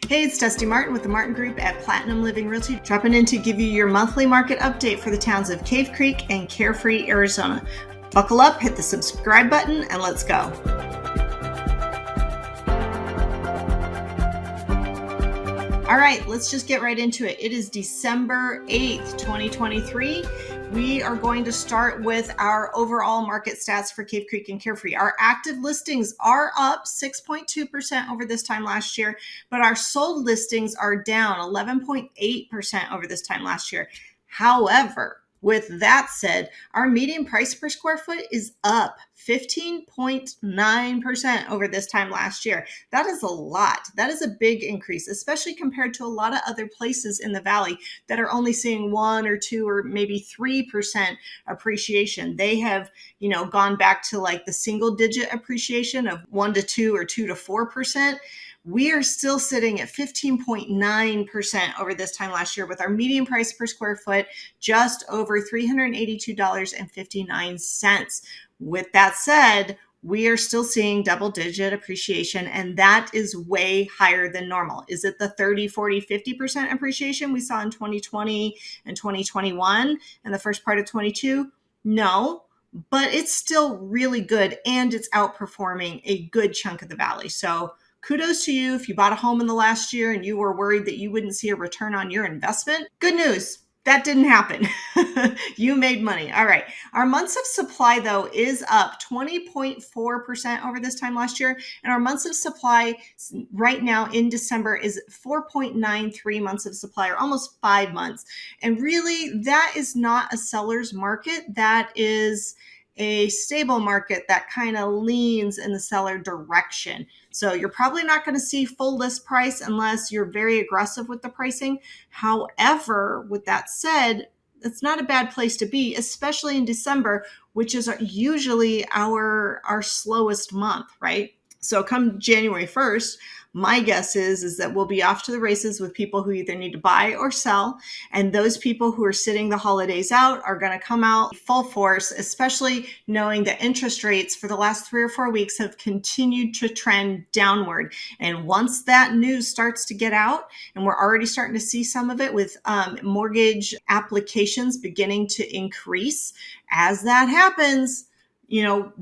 Hey, it's Dusti Martin with the Martin Group at Platinum Living Realty, dropping in to give you your monthly market update for the towns of Cave Creek and Carefree, Arizona. Buckle up, hit the subscribe button, and let's go. All right, let's just get right into it. It is December 8th, 2023. We are going to start with our overall market stats for Cave Creek and Carefree. Our active listings are up 6.2% over this time last year, but our sold listings are down 11.8% over this time last year. However, with that said, our median price per square foot is up 15.9% over this time last year. That is a lot. That is a big increase, especially compared to a lot of other places in the valley that are only seeing 1 or 2 or maybe 3% appreciation. They have, gone back to like the single digit appreciation of 1 to 2 or 2 to 4%. We are still sitting at 15.9% over this time last year with our median price per square foot just over $382.59. With that said, we are still seeing double-digit appreciation, and that is way higher than normal. Is it the 30, 40, 50% appreciation we saw in 2020 and 2021 and the first part of 22? No, but it's still really good, and it's outperforming a good chunk of the valley. So kudos to you if you bought a home in the last year and you were worried that you wouldn't see a return on your investment. Good news. That didn't happen. You made money. All right. Our months of supply, though, is up 20.4% over this time last year. And our months of supply right now in December is 4.93 months of supply, or almost 5 months. And really, that is not a seller's market. That is a stable market that kind of leans in the seller direction. So you're probably not going to see full list price unless you're very aggressive with the pricing. However, with that said, it's not a bad place to be, especially in December, which is usually our slowest month, right? So come January 1st, my guess is that we'll be off to the races with people who either need to buy or sell. And those people who are sitting the holidays out are going to come out full force, especially knowing that interest rates for the last 3 or 4 weeks have continued to trend downward. And once that news starts to get out, and we're already starting to see some of it with mortgage applications beginning to increase, as that happens,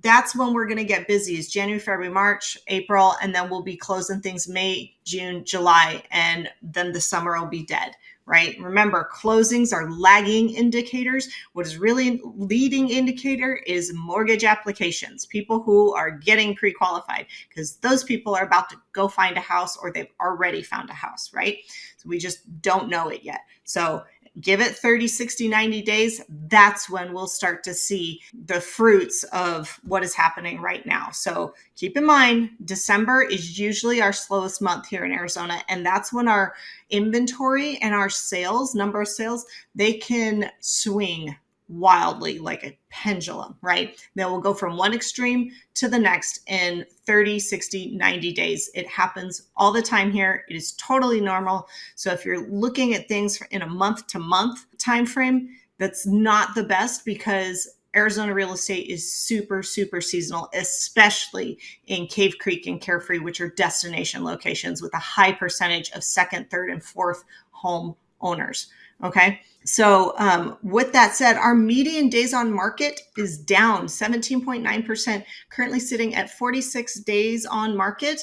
that's when we're going to get busy, is January, February, March, April, and then we'll be closing things May, June, July, and then the summer will be dead, right? Remember, closings are lagging indicators. What is really leading indicator is mortgage applications, people who are getting pre-qualified, because those people are about to go find a house or they've already found a house, right? So we just don't know it yet. So give it 30, 60, 90 days. That's when we'll start to see the fruits of what is happening right now. So keep in mind, December is usually our slowest month here in Arizona. And that's when our inventory and our sales, number of sales, they can swing wildly like a pendulum, right? Then we'll go from one extreme to the next in 30, 60, 90 days. It happens all the time here. It is totally normal. So if you're looking at things in a month to month time frame, that's not the best, because Arizona real estate is super, super seasonal, especially in Cave Creek and Carefree, which are destination locations with a high percentage of second, third, and fourth home owners. Okay. So with that said, our median days on market is down 17.9%, currently sitting at 46 days on market.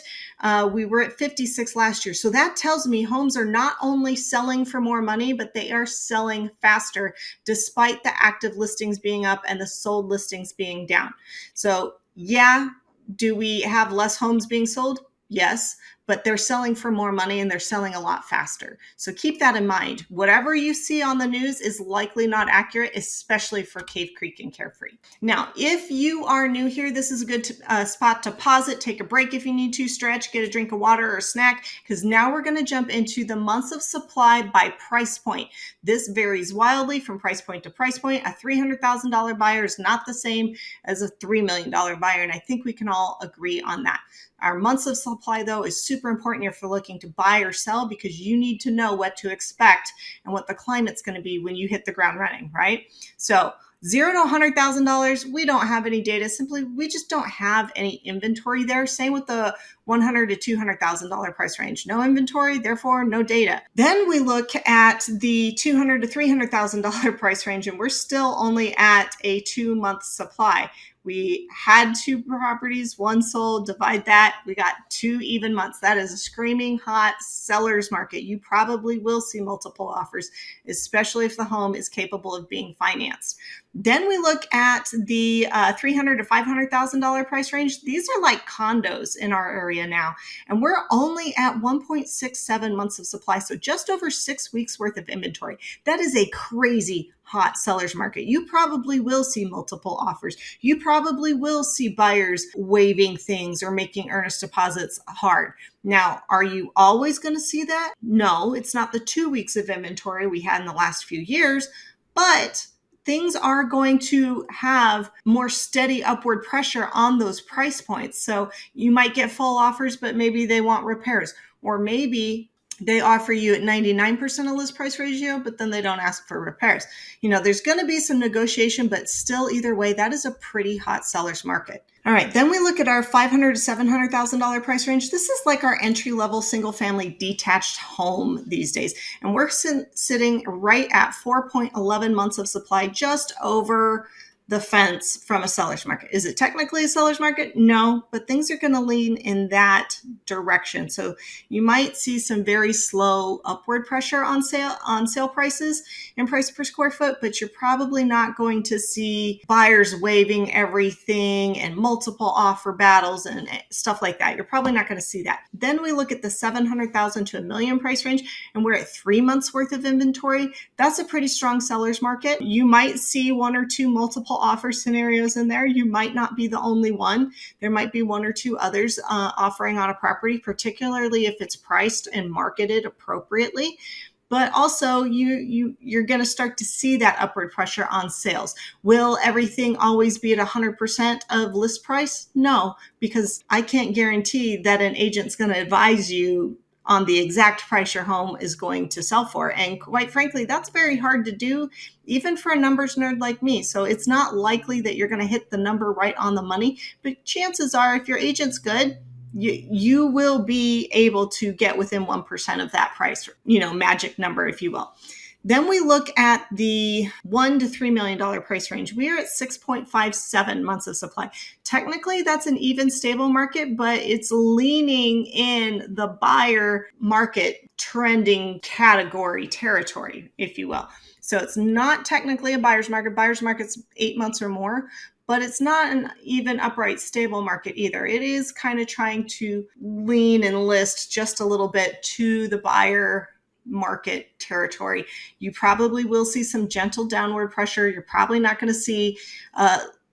We were at 56 last year. So that tells me homes are not only selling for more money, but they are selling faster, despite the active listings being up and the sold listings being down. So yeah, do we have less homes being sold? Yes, but they're selling for more money and they're selling a lot faster. So keep that in mind. Whatever you see on the news is likely not accurate, especially for Cave Creek and Carefree. Now, if you are new here, this is a good spot to pause it, take a break if you need to, stretch, get a drink of water or a snack, because now we're going to jump into the months of supply by price point. This varies wildly from price point to price point. A $300,000 buyer is not the same as a $3 million buyer, and I think we can all agree on that. Our months of supply, though, is super important if you're looking to buy or sell, because you need to know what to expect and what the climate's going to be when you hit the ground running, right? So $0 to $100,000, we don't have any data. Simply, we just don't have any inventory there. Same with the $100,000 to $200,000 price range. No inventory, therefore no data. Then we look at the $200,000 to $300,000 price range, and we're still only at a 2-month supply. We had 2 properties, 1 sold, divide that, we got 2 even months. That is a screaming hot seller's market. You probably will see multiple offers, especially if the home is capable of being financed. Then we look at the $300,000 to $500,000 price range. These are like condos in our area now, and we're only at 1.67 months of supply, so just over 6 weeks worth of inventory. That is a crazy hot seller's market. You probably will see multiple offers. You probably will see buyers waiving things or making earnest deposits hard. Now, are you always going to see that? No, it's not the 2 weeks of inventory we had in the last few years, but things are going to have more steady upward pressure on those price points. So you might get full offers, but maybe they want repairs, or maybe they offer you at 99% of list price ratio, but then they don't ask for repairs. There's going to be some negotiation, but still, either way, that is a pretty hot seller's market. All right, then we look at our $500,000 to $700,000 price range. This is like our entry-level single-family detached home these days, and we're sitting right at 4.11 months of supply, just over the fence from a seller's market. Is it technically a seller's market? No, but things are going to lean in that direction. So you might see some very slow upward pressure on sale prices and price per square foot, but you're probably not going to see buyers waiving everything and multiple offer battles and stuff like that. You're probably not going to see that. Then we look at the $700,000 to $1 million price range, and we're at 3 months worth of inventory. That's a pretty strong seller's market. You might see 1 or 2 multiple offer scenarios in there. You might not be the only one. There might be 1 or 2 others offering on a property, particularly if it's priced and marketed appropriately. But also you're going to start to see that upward pressure on sales. Will everything always be at 100% of list price? No, because I can't guarantee that an agent's going to advise you on the exact price your home is going to sell for. And quite frankly, that's very hard to do, even for a numbers nerd like me. So it's not likely that you're going to hit the number right on the money, but chances are, if your agent's good, you will be able to get within 1% of that price, magic number, if you will. Then we look at the $1 to $3 million price range. We are at 6.57 months of supply. Technically, that's an even stable market, but it's leaning in the buyer market trending category territory, if you will. So it's not technically a buyer's market. Buyer's market's 8 months or more, but it's not an even upright stable market either. It is kind of trying to lean and list just a little bit to the buyer market territory. You probably will see some gentle downward pressure. You're probably not going to see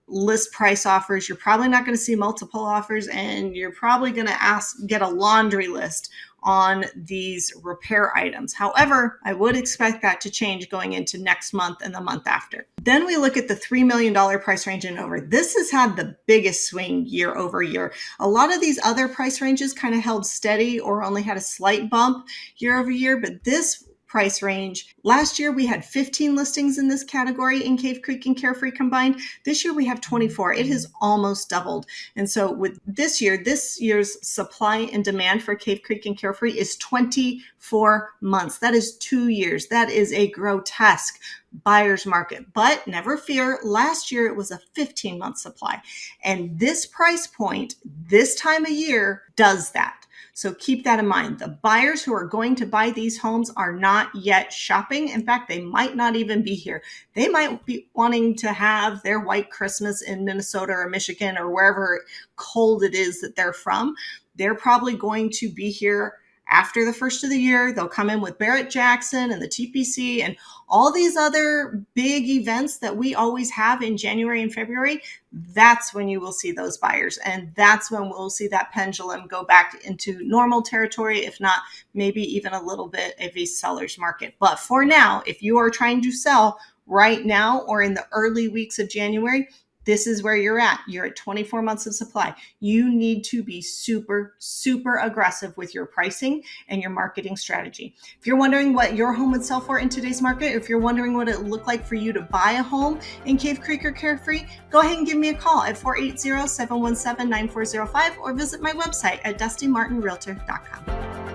list price offers. You're probably not going to see multiple offers, and you're probably going to get a laundry list on these repair items. However, I would expect that to change going into next month and the month after. Then we look at the $3 million price range and over. This has had the biggest swing year over year. A lot of these other price ranges kind of held steady or only had a slight bump year over year, but this price range, last year we had 15 listings in this category in Cave Creek and Carefree combined. This year we have 24. It has almost doubled. And so with this year's supply and demand for Cave Creek and Carefree is 24 months. That is 2 years. That is a grotesque buyer's market. But never fear, last year it was a 15-month supply. And this price point, this time of year, does that. So keep that in mind. The buyers who are going to buy these homes are not yet shopping. In fact, they might not even be here. They might be wanting to have their white Christmas in Minnesota or Michigan or wherever cold it is that they're from. They're probably going to be here after the first of the year. They'll come in with Barrett-Jackson and the TPC and all these other big events that we always have in January and February. That's when you will see those buyers. And that's when we'll see that pendulum go back into normal territory, if not maybe even a little bit of a seller's market. But for now, if you are trying to sell right now or in the early weeks of January, this is where you're at. You're at 24 months of supply. You need to be super, super aggressive with your pricing and your marketing strategy. If you're wondering what your home would sell for in today's market, if you're wondering what it would look like for you to buy a home in Cave Creek or Carefree, go ahead and give me a call at 480-717-9405 or visit my website at dustimartinrealtor.com.